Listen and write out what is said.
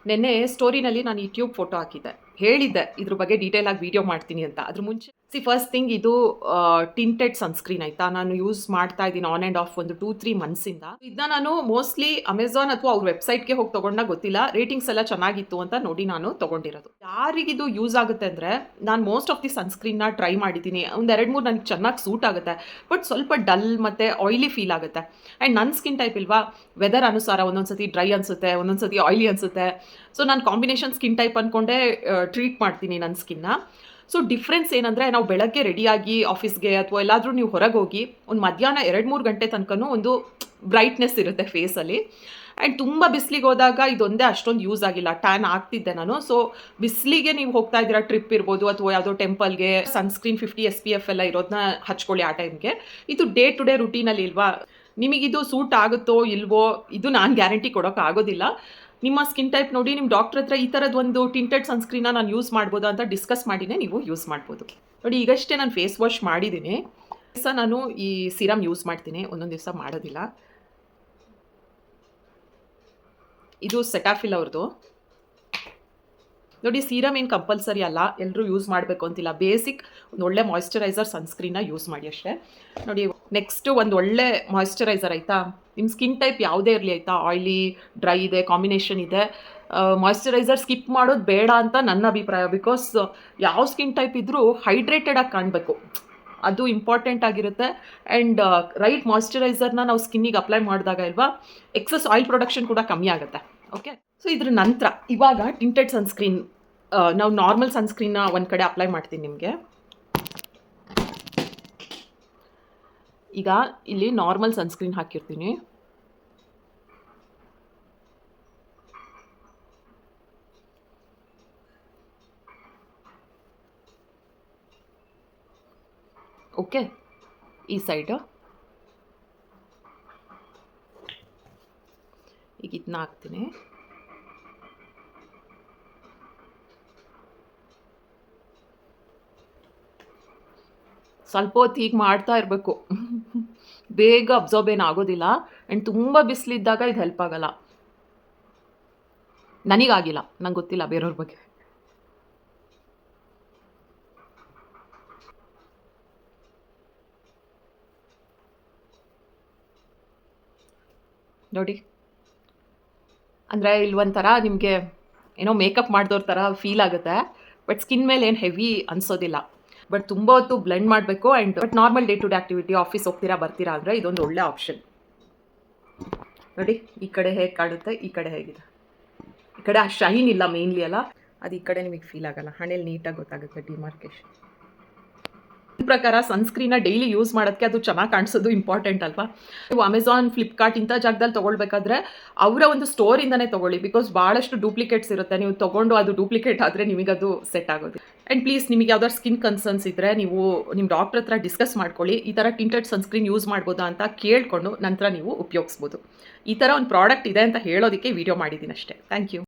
ನೆನ್ನೆ ಸ್ಟೋರಿನಲ್ಲಿ ನಾನು ಈ ಟ್ಯೂಬ್ ಫೋಟೋ ಹಾಕಿದ್ದೆ, ಹೇಳಿದ್ದೆ ಇದ್ರ ಬಗ್ಗೆ ಡೀಟೇಲ್ ಆಗಿ ವಿಡಿಯೋ ಮಾಡ್ತೀನಿ ಅಂತ. ಅದ್ರ ಮುಂಚೆ ಫಸ್ಟ್ ಥಿಂಗ್ ಇದು ಟಿಂಟೆಡ್ ಸನ್ಸ್ಕ್ರೀನ್ ಆಯ್ತಾ. ನಾನು ಯೂಸ್ ಮಾಡ್ತಾ ಇದ್ದೀನಿ ಆನ್ ಆ್ಯಂಡ್ ಆಫ್ ಒಂದು 2-3 ಮಂತ್ಸಿಂದ. ಇದನ್ನ ನಾನು ಮೋಸ್ಟ್ಲಿ ಅಮೆಝಾನ್ ಅಥವಾ ಅವ್ರ ವೆಬ್ಸೈಟ್ಗೆ ಹೋಗಿ ತೊಗೊಂಡಾಗ ಗೊತ್ತಿಲ್ಲ, ರೇಟಿಂಗ್ಸ್ ಎಲ್ಲ ಚೆನ್ನಾಗಿತ್ತು ಅಂತ ನೋಡಿ ನಾನು ತೊಗೊಂಡಿರೋದು. ಯಾರಿಗಿದು ಯೂಸ್ ಆಗುತ್ತೆ ಅಂದರೆ, ನಾನು ಮೋಸ್ಟ್ ಆಫ್ ದಿ ಸನ್ಸ್ಕ್ರೀನ್ನ ಟ್ರೈ ಮಾಡಿದ್ದೀನಿ. ಒಂದು 2-3 ನನಗೆ ಚೆನ್ನಾಗಿ ಸೂಟ್ ಆಗುತ್ತೆ, ಬಟ್ ಸ್ವಲ್ಪ ಡಲ್ ಮತ್ತು ಆಯ್ಲಿ ಫೀಲ್ ಆಗುತ್ತೆ. ಆ್ಯಂಡ್ ನನ್ನ ಸ್ಕಿನ್ ಟೈಪ್ ಇಲ್ವಾ, ವೆದರ್ ಅನುಸಾರ ಒಂದೊಂದ್ಸತಿ ಡ್ರೈ ಅನಿಸುತ್ತೆ, ಒಂದೊಂದ್ಸತಿ ಆಯ್ಲಿ ಅನಿಸುತ್ತೆ. ಸೊ ನಾನು ಕಾಂಬಿನೇಷನ್ ಸ್ಕಿನ್ ಟೈಪ್ ಅಂದ್ಕೊಂಡೆ ಟ್ರೀಟ್ ಮಾಡ್ತೀನಿ ನನ್ನ ಸ್ಕಿನ್ನ. ಸೊ ಡಿಫ್ರೆನ್ಸ್ ಏನಂದರೆ, ನಾವು ಬೆಳಗ್ಗೆ ರೆಡಿಯಾಗಿ ಆಫೀಸ್ಗೆ ಅಥವಾ ಎಲ್ಲಾದರೂ ನೀವು ಹೊರಗೆ ಹೋಗಿ ಒಂದು ಮಧ್ಯಾಹ್ನ 2-3 ಗಂಟೆ ತನಕನೂ ಒಂದು ಬ್ರೈಟ್ನೆಸ್ ಇರುತ್ತೆ ಫೇಸಲ್ಲಿ. ಆ್ಯಂಡ್ ತುಂಬ ಬಿಸಿಲಿಗೆ ಹೋದಾಗ ಇದೊಂದೇ ಅಷ್ಟೊಂದು ಯೂಸ್ ಆಗಿಲ್ಲ, ಟ್ಯಾನ್ ಆಗ್ತಿದ್ದೆ ನಾನು. ಸೊ ಬಿಸಿಲಿಗೆ ನೀವು ಹೋಗ್ತಾ ಇದ್ದೀರಾ, ಟ್ರಿಪ್ ಇರ್ಬೋದು ಅಥವಾ ಯಾವುದೋ ಟೆಂಪಲ್ಗೆ, ಸನ್ಸ್ಕ್ರೀನ್ 50 SPF ಎಲ್ಲ ಇರೋದನ್ನ ಹಚ್ಕೊಳ್ಳಿ ಆ ಟೈಮ್ಗೆ. ಇದು ಡೇ ಟು ಡೇ ರುಟೀನಲ್ಲಿ ಇಲ್ವಾ, ನಿಮಗಿದು ಸೂಟ್ ಆಗುತ್ತೋ ಇಲ್ವೋ ಇದು ನಾನು ಗ್ಯಾರಂಟಿ ಕೊಡೋಕ್ಕಾಗೋದಿಲ್ಲ. ನಿಮ್ಮ ಸ್ಕಿನ್ ಟೈಪ್ ನೋಡಿ ನಿಮ್ಮ ಡಾಕ್ಟ್ರ್ ಹತ್ರ ಈ ಥರದ್ದು ಒಂದು ಟಿಂಟೆಡ್ ಸನ್ಸ್ಕ್ರೀನ್ನ ನಾನು ಯೂಸ್ ಮಾಡ್ಬೋದು ಅಂತ ಡಿಸ್ಕಸ್ ಮಾಡಿನೇ ನೀವು ಯೂಸ್ ಮಾಡ್ಬೋದು. ನೋಡಿ, ಈಗಷ್ಟೇ ನಾನು ಫೇಸ್ ವಾಶ್ ಮಾಡಿದ್ದೀನಿ. ನಾನು ಈ ಸಿರಮ್ ಯೂಸ್ ಮಾಡ್ತೀನಿ, ಒಂದೊಂದು ದಿವಸ ಮಾಡೋದಿಲ್ಲ. ಇದು ಸೆಟಾಫಿಲ್ ಅವ್ರದ್ದು. ನೋಡಿ, ಸೀರಮ್ ಏನು ಕಂಪಲ್ಸರಿ ಅಲ್ಲ, ಎಲ್ಲರೂ ಯೂಸ್ ಮಾಡಬೇಕು ಅಂತಿಲ್ಲ. ಬೇಸಿಕ್ ಒಂದು ಒಳ್ಳೆ ಮಾಯ್ಶ್ಚರೈಸರ್ ಸನ್ಸ್ಕ್ರೀನ್ನ ಯೂಸ್ ಮಾಡಿ ಅಷ್ಟೇ. ನೋಡಿ, ನೆಕ್ಸ್ಟು ಒಂದು ಒಳ್ಳೆ ಮಾಯ್ಶ್ಚರೈಸರ್ ಆಯಿತಾ. ನಿಮ್ಮ ಸ್ಕಿನ್ ಟೈಪ್ ಯಾವುದೇ ಇರಲಿ ಆಯಿತಾ, ಆಯ್ಲಿ, ಡ್ರೈ ಇದೆ, ಕಾಂಬಿನೇಷನ್ ಇದೆ, ಮಾಯ್ಶ್ಚರೈಸರ್ ಸ್ಕಿಪ್ ಮಾಡೋದು ಬೇಡ ಅಂತ ನನ್ನ ಅಭಿಪ್ರಾಯ. ಬಿಕಾಸ್ ಯಾವ ಸ್ಕಿನ್ ಟೈಪ್ ಇದ್ದರೂ ಹೈಡ್ರೇಟೆಡಾಗಿ ಕಾಣಬೇಕು, ಅದು ಇಂಪಾರ್ಟೆಂಟ್ ಆಗಿರುತ್ತೆ. ಆ್ಯಂಡ್ ರೈಟ್ ಮಾಯ್ಶ್ಚರೈಸರ್ನ ನಾವು ಸ್ಕಿನ್ನಿಗೆ ಅಪ್ಲೈ ಮಾಡಿದಾಗ ಇಲ್ವಾ, ಎಕ್ಸಸ್ ಆಯಿಲ್ ಪ್ರೊಡಕ್ಷನ್ ಕೂಡ ಕಮ್ಮಿ ಆಗುತ್ತೆ. ಓಕೆ, ಸೊ ಇದ್ರ ನಂತರ ಇವಾಗ ಟಿಂಟೆಡ್ ಸನ್ಸ್ಕ್ರೀನ್, ನಾವು ನಾರ್ಮಲ್ ಸನ್ಸ್ಕ್ರೀನ್ನ ಒಂದು ಕಡೆ ಅಪ್ಲೈ ಮಾಡ್ತೀನಿ ನಿಮಗೆ. ಈಗ ಇಲ್ಲಿ ನಾರ್ಮಲ್ ಸನ್ಸ್ಕ್ರೀನ್ ಹಾಕಿರ್ತೀನಿ. ಓಕೆ, ಈ ಸೈಡು ಈಗ ಇದನ್ನ ಹಾಕ್ತೀನಿ. ಸ್ವಲ್ಪ ಹೊತ್ತು ಹೀಗೆ ಮಾಡ್ತಾ ಇರಬೇಕು, ಬೇಗ ಅಬ್ಸಾರ್ಬ್ ಏನು ಆಗೋದಿಲ್ಲ. ಆ್ಯಂಡ್ ತುಂಬ ಬಿಸಿಲಿದ್ದಾಗ ಇದು ಹೆಲ್ಪ್ ಆಗಲ್ಲ. ನನಗಾಗಿಲ್ಲ, ನಂಗೆ ಗೊತ್ತಿಲ್ಲ ಬೇರೆಯವ್ರ ಬಗ್ಗೆ. ನೋಡಿ, ಅಂದರೆ ಇಲ್ಲಿ ಒಂಥರ ನಿಮಗೆ ಏನೋ ಮೇಕಪ್ ಮಾಡಿದವ್ರ ಥರ ಫೀಲ್ ಆಗುತ್ತೆ, ಬಟ್ ಸ್ಕಿನ್ ಮೇಲೆ ಏನು ಹೆವಿ ಅನಿಸೋದಿಲ್ಲ. ಬಟ್ ತುಂಬ ಹೊತ್ತು ಬ್ಲೆಂಡ್ ಮಾಡಬೇಕು. And but normal day to day activity, office ಹೋಗ್ತೀರಾ ಬರ್ತೀರಾ ಅಂದರೆ ಇದೊಂದು ಒಳ್ಳೆ ಆಪ್ಷನ್. ನೋಡಿ, ಈ ಕಡೆ ಹೇಗೆ ಕಾಣುತ್ತೆ, ಈ ಕಡೆ ಹೇಗಿದೆ. ಈ ಕಡೆ ಆ ಶೈನ್ ಇಲ್ಲ ಮೇನ್ಲಿ ಅಲ್ಲ, ಅದು ಈ ಕಡೆ ನಿಮಗೆ ಫೀಲ್ ಆಗಲ್ಲ, ಹಣೆಯಲ್ಲಿ ನೀಟಾಗಿ ಗೊತ್ತಾಗುತ್ತೆ ಡಿಮಾರ್ಕೇಶನ್. ಈ ಪ್ರಕಾರ ಸನ್ಸ್ಕ್ರೀನ್ನ ಡೈಲಿ ಯೂಸ್ ಮಾಡೋದಕ್ಕೆ ಅದು ಚೆನ್ನಾಗಿ ಕಾಣಿಸೋದು ಇಂಪಾರ್ಟೆಂಟ್ ಅಲ್ವಾ. ನೀವು ಅಮೆಝಾನ್, ಫ್ಲಿಪ್ಕಾರ್ಟ್ ಇಂಥ ಜಾಗದಲ್ಲಿ ತೊಗೊಳ್ಬೇಕಾದ್ರೆ ಅವರ ಒಂದು ಸ್ಟೋರಿಂದನೇ ತೊಗೊಳ್ಳಿ. ಬಿಕಾಸ್ ಭಾಳಷ್ಟು ಡೂಪ್ಲಿಕೇಟ್ಸ್ ಇರುತ್ತೆ, ನೀವು ತೊಗೊಂಡು ಅದು ಡೂಪ್ಲಿಕೇಟ್ ಆದರೆ ನಿಮಗದು ಸೆಟ್ ಆಗೋದು. ಆ್ಯಂಡ್ ಪ್ಲೀಸ್, ನಿಮಗೆ ಯಾವ್ದಾದ್ರು ಸ್ಕಿನ್ ಕನ್ಸರ್ನ್ಸ್ ಇದ್ದರೆ ನೀವು ನಿಮ್ಮ ಡಾಕ್ಟ್ರ್ ಹತ್ರ ಡಿಸ್ಕಸ್ ಮಾಡ್ಕೊಳ್ಳಿ. ಈ ಥರ ಟಿಂಟೆಡ್ ಸನ್ಸ್ಕ್ರೀನ್ ಯೂಸ್ ಮಾಡ್ಬೋದಾ ಅಂತ ಕೇಳಿಕೊಂಡು ನಂತರ ನೀವು ಉಪಯೋಗಿಸ್ಬೋದು. ಈ ಥರ ಒಂದು ಪ್ರಾಡಕ್ಟ್ ಇದೆ ಅಂತ ಹೇಳೋದಕ್ಕೆ ವಿಡಿಯೋ ಮಾಡಿದ್ದೀನಿ ಅಷ್ಟೇ. Thank you.